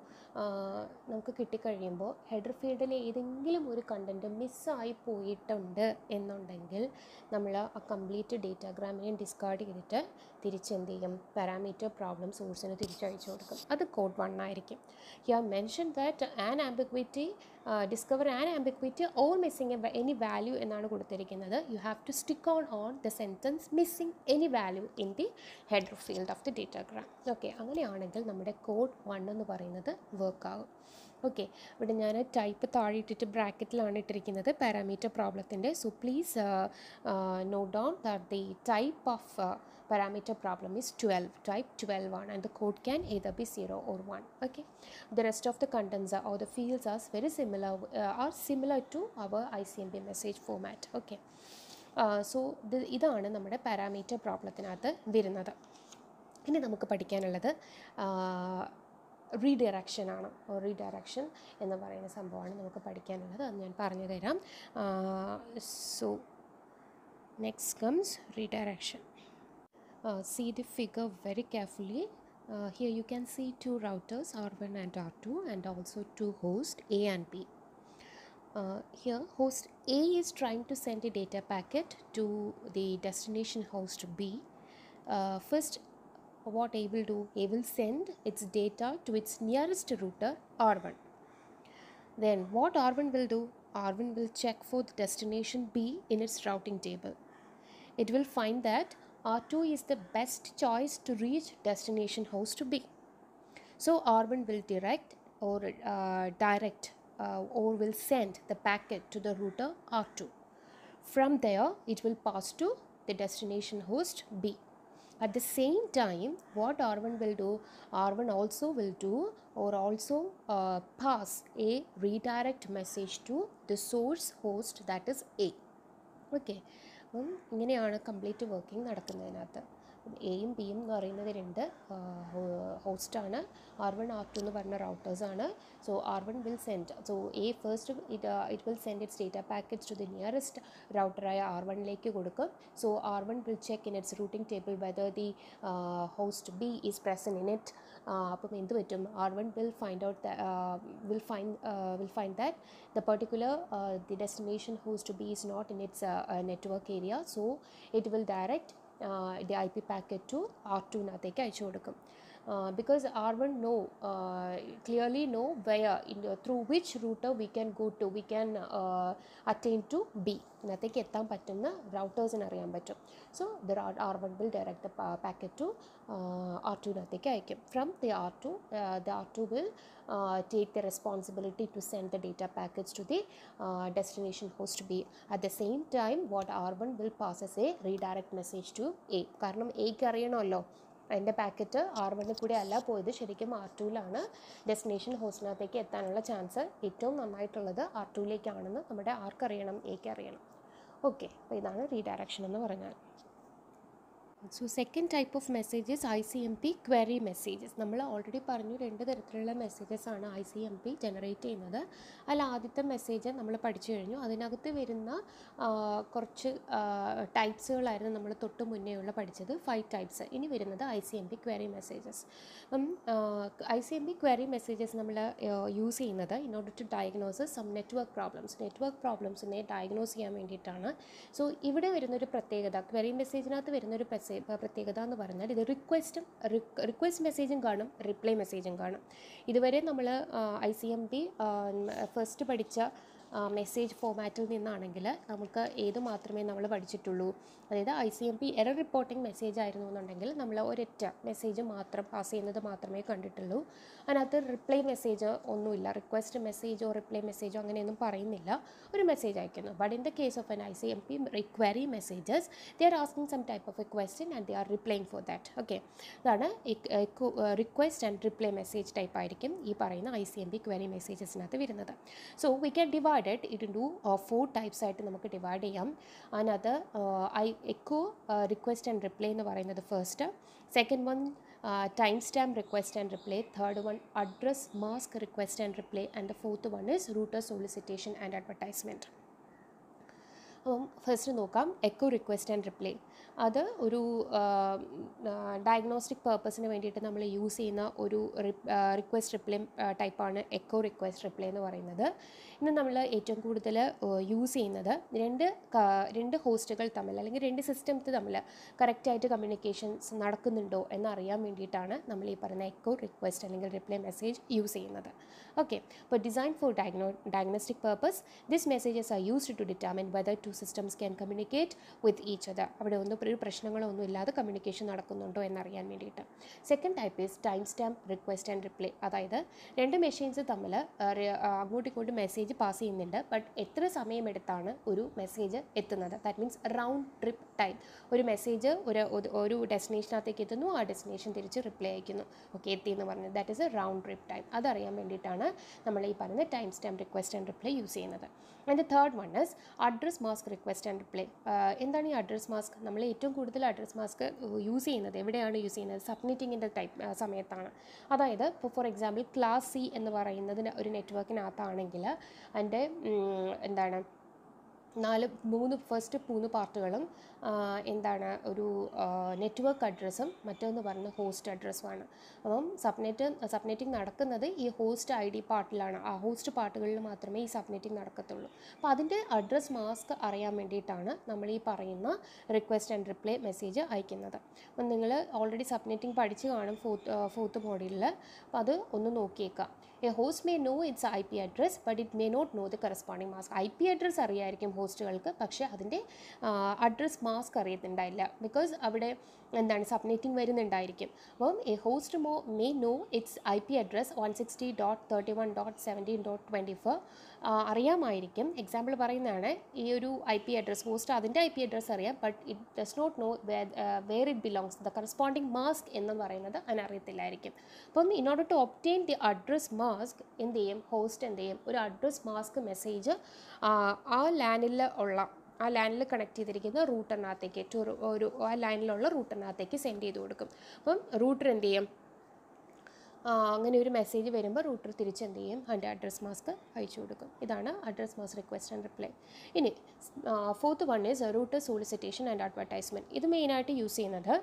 നമുക്ക് കിട്ടിക്കഴിയുമ്പോൾ ഹെഡർ ഫീൽഡിൽ ഏതെങ്കിലും ഒരു കണ്ടൻറ്റ് മിസ്സായി പോയിട്ടുണ്ട് എന്നുണ്ടെങ്കിൽ നമ്മൾ ആ കംപ്ലീറ്റ് ഡേറ്റാഗ്രാമിനെയും ഡിസ്കാർഡ് ചെയ്തിട്ട് തിരിച്ചെന്ത് ചെയ്യും, പാരാമീറ്റർ പ്രോബ്ലം സോഴ്സിന് തിരിച്ചയച്ചു കൊടുക്കും. അത് കോഡ് 1 ആയിരിക്കും. Here mention that an ambiguity discover an ambiguity or missing any value എന്നാണ് കൊടുത്തിരിക്കുന്നത്. You have to stick on the sentence missing any value in the header field of the datagram. Okay, അങ്ങനെയാണെങ്കിൽ നമ്മുടെ code 1 എന്ന് പറയുന്നത് work ആകും. Okay, ഇവിടെ ഞാൻ type താഴെ ഇട്ടിട്ട് ബ്രാക്കറ്റിലാണ് ഇട്ടിരിക്കുന്നത് പാരാമീറ്റർ പ്രോബ്ലത്തിൻ്റെ. So please note down that the type of parameter problem is 12, type 12 one, and the code can either be 0 or 1. Okay, the rest of the contents or the fields are very similar to our ICMP message format. Okay, so ഇതാണ് നമ്മുടെ parameter പ്രോബ്ലത്തിനകത്ത് വരുന്നത്. ഇനി നമുക്ക് പഠിക്കാനുള്ളത് redirection ആണ്. Redirection എന്ന് പറയുന്ന സംഭവമാണ് നമുക്ക് പഠിക്കാനുള്ളത്. അത് ഞാൻ പറഞ്ഞു തരാം. So next comes redirection. See the figure very carefully. Here you can see two routers R1 and R2 and also two hosts A and B. Here host A is trying to send a data packet to the destination host B. First what A will do, A will send its data to its nearest router R1. Then what R1 will do, R1 will check for the destination B in its routing table. It will find that R2 is the best choice to reach destination host B. So R1 will direct or will send the packet to the router R2. From there, it will pass to the destination host B. At the same time, what R1 will do, R1 also will do or also pass a redirect message to the source host, that is A. Okay. ഇങ്ങനെയാണ് complete working നടക്കുന്നതിനകത്ത്. എയും ബിയും എന്ന് പറയുന്നത് രണ്ട് ഹോസ്റ്റാണ്. R1 R2 എന്ന് പറഞ്ഞ റൗട്ടേഴ്സാണ്. So R1 will send, so a first it will send its data packets to the nearest റൗട്ടറായ R1ലേക്ക് കൊടുക്കും. So R1 will check in its routing table whether the host B is present in it. അപ്പം എന്ത് പറ്റും, R1 will find that the particular the destination host B is not in its network area, so it will direct the IP packet to R2 nateke ayichu kodukkum. Because R1 clearly know where through which router we can go to, we can attain to B nateke ettan pattunna routers ine ariyan pattum. So the R1 will direct the packet to R2 nateke ayikkum. From the R2 will take the responsibility to send the data packets to the destination host B. At the same time, what R1 will pass as a redirect message to A. കാരണം എക്ക് അറിയണമല്ലോ എൻ്റെ packet R1 കൂടെ അല്ല പോയത്, ശരിക്കും R2ലാണ് destination ഹോസ്റ്റിനകത്തേക്ക് എത്താനുള്ള chance ഏറ്റവും നന്നായിട്ടുള്ളത് R2ലേക്കാണെന്ന് നമ്മുടെ ആർക്കറിയണം, എക്ക് അറിയണം. ഓക്കെ, അപ്പോൾ ഇതാണ് റീഡയറക്ഷൻ എന്ന് പറഞ്ഞാൽ. So second type of messages ICMP query messages. നമ്മൾ ഓൾറെഡി പറഞ്ഞു രണ്ട് തരത്തിലുള്ള മെസ്സേജസ് ആണ് ICMP ജനറേറ്റ് ചെയ്യുന്നത്. അതിൽ ആദ്യത്തെ മെസ്സേജ് നമ്മൾ പഠിച്ചു കഴിഞ്ഞു. അതിനകത്ത് വരുന്ന കുറച്ച് ടൈപ്സുകളായിരുന്നു നമ്മൾ തൊട്ട് മുന്നേയുള്ള പഠിച്ചത്, 5 ടൈപ്സ്. ഇനി വരുന്നത് ICMP query messages. ICMP query messages നമ്മൾ യൂസ് ചെയ്യുന്നത് in order to diagnose some network പ്രോബ്ലംസിനെ ഡയഗ്നോസ് ചെയ്യാൻ വേണ്ടിയിട്ടാണ്. സോ ഇവിടെ വരുന്നൊരു പ്രത്യേകത, ക്വയറി മെസ്സേജിനകത്ത് വരുന്നൊരു പ്രത്യേകത എന്ന് പറഞ്ഞാൽ ഇത് റിക്വസ്റ്റ് മെസ്സേജും കാണും, റിപ്ലൈ മെസ്സേജും കാണും. ഇതുവരെ നമ്മൾ ICMP ഫസ്റ്റ് പഠിച്ച മെസ്സേജ് ഫോമാറ്റിൽ നിന്നാണെങ്കിൽ നമുക്ക് ഏത് മാത്രമേ നമ്മൾ പഠിച്ചിട്ടുള്ളൂ. അതായത് ICMP എറർ റിപ്പോർട്ടിംഗ് മെസ്സേജ് ആയിരുന്നു എന്നുണ്ടെങ്കിൽ നമ്മൾ ഒരൊറ്റ മെസ്സേജ് മാത്രം പാസ് ചെയ്യുന്നത് മാത്രമേ കണ്ടിട്ടുള്ളൂ. അതിനകത്ത് റിപ്ലൈ മെസ്സേജ് ഒന്നുമില്ല, റിക്വസ്റ്റ് മെസ്സേജോ റിപ്ലൈ മെസ്സേജോ അങ്ങനെയൊന്നും പറയുന്നില്ല, ഒരു മെസ്സേജ് അയക്കുന്നു. But in the case of an ICMP query messages, they are asking some type of a question and they are replying for that. Okay, അതാണ് request and reply message type ആയിരിക്കും ഈ പറയുന്ന ICMP query മെസ്സേജസിനകത്ത് വരുന്നത്. So we can divide it into 4 types ആയിട്ട് നമുക്ക് divide ചെയ്യാം. അതിനകത്ത് echo request and reply എന്ന് പറയുന്നത് first, second one time stamp request and reply, third one address mask request and reply, and the fourth one is router solicitation and advertisement. First നോക്കാം echo request and reply. അത് ഒരു diagnostic പർപ്പസിന് വേണ്ടിയിട്ട് നമ്മൾ use ചെയ്യുന്ന ഒരു request reply ടൈപ്പാണ് echo request reply എന്ന് പറയുന്നത്. ഇന്ന് നമ്മൾ ഏറ്റവും കൂടുതൽ യൂസ് ചെയ്യുന്നത് രണ്ട് ഹോസ്റ്റുകൾ തമ്മിൽ അല്ലെങ്കിൽ രണ്ട് സിസ്റ്റംസ് തമ്മിൽ കറക്റ്റായിട്ട് കമ്മ്യൂണിക്കേഷൻസ് നടക്കുന്നുണ്ടോ എന്നറിയാൻ വേണ്ടിയിട്ടാണ് നമ്മൾ ഈ പറയുന്ന എക്കോ റിക്വസ്റ്റ് അല്ലെങ്കിൽ റിപ്ലൈ മെസ്സേജ് യൂസ് ചെയ്യുന്നത്. ഓക്കെ, അപ്പോൾ design for diagnostic purpose, this messages are used to determine whether two systems can communicate with each other. അവിടെ ഒരു പ്രശ്നങ്ങളോ ഒന്നും ഇല്ലാതെ കമ്മ്യൂണിക്കേഷൻ നടക്കുന്നുണ്ടോ എന്നറിയാൻ വേണ്ടിയിട്ട്. Second type is time stamp request and reply. അതായത് രണ്ട് മെഷീൻസ് തമ്മിൽ അങ്ങോട്ടും ഇങ്ങോട്ടും മെസ്സേജ് പാസ് ചെയ്യുന്നുണ്ട്, ബട്ട് എത്ര സമയമെടുത്താണ് ഒരു മെസ്സേജ് എത്തുന്നത്, that means round trip time. ഒരു മെസ്സേജ് ഒരു ഡെസ്റ്റിനേഷനകത്തേക്ക് എത്തുന്നു, ആ ഡെസ്റ്റിനേഷൻ തിരിച്ച് റിപ്ലൈ അയക്കുന്നു, ഓക്കെ എത്തിയെന്ന് പറഞ്ഞു, that is a round trip time. അതറിയാൻ വേണ്ടിയിട്ടാണ് നമ്മൾ ഈ പറയുന്ന time stamp request and reply use ചെയ്യുന്നത്. And the third one is address mask request and reply. എന്താണ് ഈ അഡ്രസ് മാസ്ക്? നമ്മൾ ഏറ്റവും കൂടുതൽ അഡ്രസ് മാസ്ക് യൂസ് ചെയ്യുന്നത് എവിടെയാണ് യൂസ് ചെയ്യുന്നത്? സബ്നെറ്റിങ്ങിൻ്റെ സമയത്താണ്. അതായത് ഇപ്പോൾ ഫോർ എക്സാമ്പിൾ ക്ലാസ് സി എന്ന് പറയുന്നതിന് ഒരു നെറ്റ്വർക്കിനകത്താണെങ്കിൽ അതിൻ്റെ എന്താണ് ഫസ്റ്റ് 3 പാർട്ടുകളും എന്താണ് ഒരു നെറ്റ്വർക്ക് അഡ്രസ്സും മറ്റൊന്ന് പറയുന്ന ഹോസ്റ്റ് അഡ്രസ്സുമാണ്. അപ്പം സബ്നെറ്റിംഗ് നടക്കുന്നത് ഈ ഹോസ്റ്റ് ID പാർട്ടിലാണ്. ആ ഹോസ്റ്റ് പാർട്ടുകളിൽ മാത്രമേ ഈ സബ്നെറ്റിംഗ് നടക്കത്തുള്ളൂ. അപ്പോൾ അതിൻ്റെ അഡ്രസ് മാസ്ക് അറിയാൻ വേണ്ടിയിട്ടാണ് നമ്മൾ ഈ പറയുന്ന റിക്വസ്റ്റ് ആൻഡ് റിപ്ലൈ മെസ്സേജ് അയക്കുന്നത്. അപ്പം നിങ്ങൾ ഓൾറെഡി സബ്നെറ്റിംഗ് പഠിച്ച് കാണും ഫോർത്ത് മോഡ്യൂളിൽ. അപ്പോൾ അത് ഒന്ന് നോക്കിയേക്കാം. A host may know its IP address but it may not know the corresponding mask. IP address അറിയായിരിക്കും ഹോസ്റ്റുകൾക്ക്, പക്ഷേ അതിൻ്റെ അഡ്രസ് മാസ്ക് അറിയത്തുണ്ടായില്ല, ബിക്കോസ് അവിടെ എന്താണ് സബ്നെറ്റിംഗ് വരുന്നുണ്ടായിരിക്കും. അപ്പം a host may know its IP address 160.31.17.24 അറിയാമായിരിക്കും. എക്സാമ്പിൾ പറയുന്നതാണ്, ഈ ഒരു IP അഡ്രസ് ഹോസ്റ്റ് അതിൻ്റെ IP അഡ്രസ് അറിയാം, but it does not know where it belongs, the corresponding mask എന്ന് പറയുന്നത് അതിനറിയത്തില്ലായിരിക്കും. അപ്പം in order to obtain the address mask എന്ത് ചെയ്യും, ഹോസ്റ്റ് എന്ത് ചെയ്യും, ഒരു അഡ്രസ് മാസ്ക് മെസ്സേജ് ആ ലാനിൽ കണക്ട് ചെയ്തിരിക്കുന്ന റൂട്ടറിനകത്തേക്ക് ആ ലൈനിലുള്ള റൂട്ടറിനകത്തേക്ക് സെൻഡ് ചെയ്ത് കൊടുക്കും. അപ്പം റൂട്ടർ എന്ത് ചെയ്യും, അങ്ങനെ ഒരു മെസ്സേജ് വരുമ്പോൾ റൂട്ടർ തിരിച്ചെന്ത് ചെയ്യും, അതിൻ്റെ അഡ്രസ് മാസ്ക് അയച്ചു കൊടുക്കും. ഇതാണ് address mask request and reply. ഇനി fourth one is router solicitation and advertisement. ഇത് മെയിനായിട്ട് യൂസ് ചെയ്യുന്നത്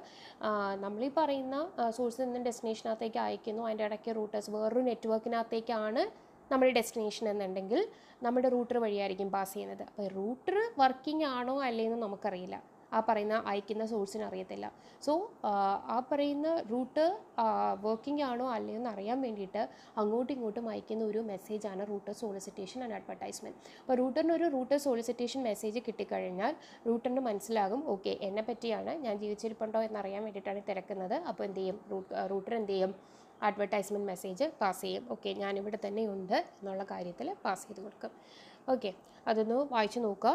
നമ്മളീ പറയുന്ന സോഴ്സിൽ നിന്ന് ഡെസ്റ്റിനേഷനകത്തേക്ക് അയക്കുന്നു, അതിൻ്റെ ഇടയ്ക്ക് റൂട്ടേഴ്സ് വേറൊരു നെറ്റ്വർക്കിനകത്തേക്കാണ് നമ്മുടെ ഡെസ്റ്റിനേഷൻ എന്നുണ്ടെങ്കിൽ നമ്മുടെ റൂട്ടർ വഴിയായിരിക്കും പാസ് ചെയ്യുന്നത്. അപ്പോൾ റൂട്ടർ വർക്കിംഗ് ആണോ അല്ലേന്ന് നമുക്കറിയില്ല, ആ പറയുന്ന അയക്കുന്ന സോഴ്സിന് അറിയത്തില്ല. സോ ആ പറയുന്ന റൂട്ട് വർക്കിംഗ് ആണോ അല്ലയെന്ന് അറിയാൻ വേണ്ടിയിട്ട് അങ്ങോട്ടും ഇങ്ങോട്ടും അയക്കുന്ന ഒരു മെസ്സേജാണ് റൂട്ടർ സോളിസിറ്റേഷൻ ആൻഡ് അഡ്വർടൈസ്മെൻറ്റ്. അപ്പോൾ റൂട്ടറിനൊരു റൂട്ടർ സോളിസിറ്റേഷൻ മെസ്സേജ് കിട്ടിക്കഴിഞ്ഞാൽ റൂട്ടറിന് മനസ്സിലാകും, ഓക്കെ എന്നെ പറ്റിയാണ്, ഞാൻ ജീവിച്ചിരിപ്പുണ്ടോ എന്നറിയാൻ വേണ്ടിയിട്ടാണ് തിരക്കുന്നത്. അപ്പോൾ എന്ത് ചെയ്യും, റൂട്ടർ എന്ത് ചെയ്യും, അഡ്വർടൈസ്മെൻറ്റ് മെസ്സേജ് പാസ് ചെയ്യും. ഓക്കെ ഞാനിവിടെ തന്നെ ഉണ്ട് എന്നുള്ള കാര്യത്തിൽ പാസ് ചെയ്ത് കൊടുക്കും. ഓക്കെ, അതൊന്ന് വായിച്ചു നോക്കുക.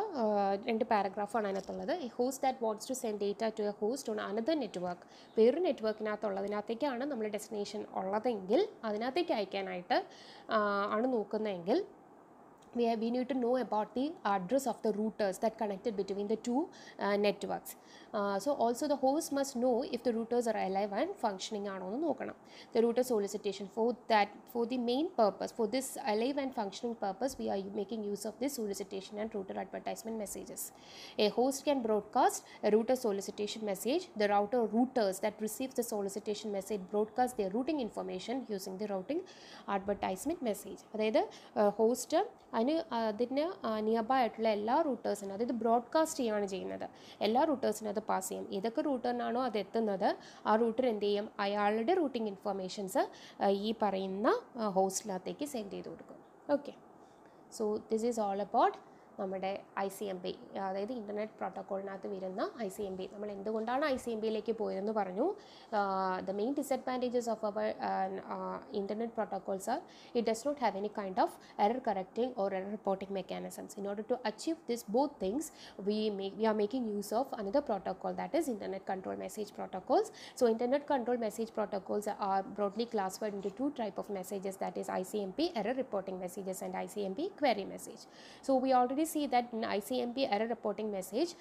2 പാരഗ്രാഫാണ് അതിനകത്തുള്ളത്. A host that wants to send data to a host on another network. വേറൊരു നെറ്റ്വർക്കിനകത്തുള്ളതിനകത്തേക്കാണ് നമ്മൾ ഡെസ്റ്റിനേഷൻ ഉള്ളതെങ്കിൽ അതിനകത്തേക്ക് അയക്കാനായിട്ട് ആണ് നോക്കുന്നതെങ്കിൽ we need to know about the address of the routers that connected between the two networks. So also the host must know if the routers are alive and functioning ആണോ എന്ന് നോക്കണം. The router solicitation for the main purpose, for this alive and functioning purpose, we are making use of this solicitation and router advertisement messages. A host can broadcast a router solicitation message. The routers that receive the solicitation message broadcast their routing information using the routing advertisement message. അതായത് host അതിന് nearby ആയിട്ടുള്ള എല്ലാ റൂട്ടേഴ്സിനും, അതായത് broadcast ചെയ്യുകയാണ് ചെയ്യുന്നത്, എല്ലാ റൂട്ടേഴ്സിനും അത് pass ചെയ്യും. ഏതൊക്കെ റൂട്ടറിനാണോ അത് എത്തുന്നത് ആ റൂട്ടർ എന്ത് ചെയ്യും, അയാളുടെ റൂട്ടിംഗ് ഇൻഫർമേഷൻസ് ഈ പറയുന്ന ഹോസ്റ്റിനകത്തേക്ക് സെൻഡ് ചെയ്ത് കൊടുക്കും. Okay, so this is all about നമ്മുടെ ICMP, അതായത് ഇൻ്റർനെറ്റ് പ്രോട്ടോക്കോളിനകത്ത് വരുന്ന ICMP. നമ്മൾ എന്തുകൊണ്ടാണ് ICMPയിലേക്ക് പോയതെന്ന് പറഞ്ഞു. The main disadvantages of our internet protocols are it does not have any kind of error correcting or error reporting mechanisms. In order to achieve this both things, we are making use of another protocol, that is internet control message protocols. So internet control message protocols are broadly classified into two type of messages, that is ICMP error reporting messages and ICMP query message. So we already see that in ICMP error reporting message,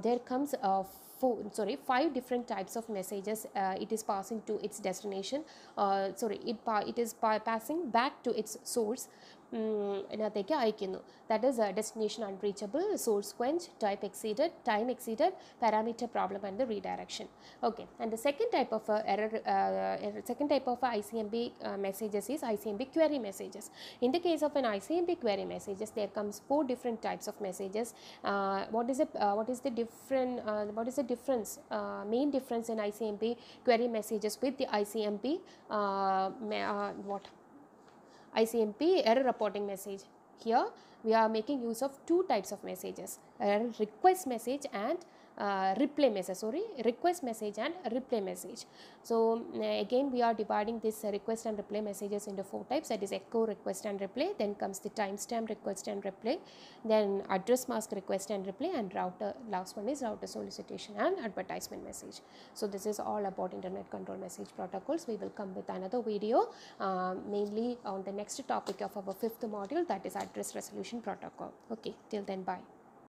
there comes 5 different types of messages. It is passing to its destination, it is passing back to its source. ഇതിനകത്തേക്ക് അയക്കുന്നു. That is destination unreachable, source quench, type exceeded, time exceeded, parameter problem and the redirection. Okay, and the second type of ICMP messages is ICMP query messages. In the case of an ICMP query messages, there comes 4 different types of messages. What is the difference, main difference in ICMP query messages with the ICMP ICMP error reporting message? Here we are making use of 2 types of messages, request message and request message and replay message. So again we are dividing this request and replay messages into 4 types, that is echo, request and replay, then comes the timestamp request and replay, then address mask request and replay, and router, last one is router solicitation and advertisement message. So this is all about internet control message protocols. We will come with another video mainly on the next topic of our 5th module, that is address resolution protocol. Okay, till then, bye.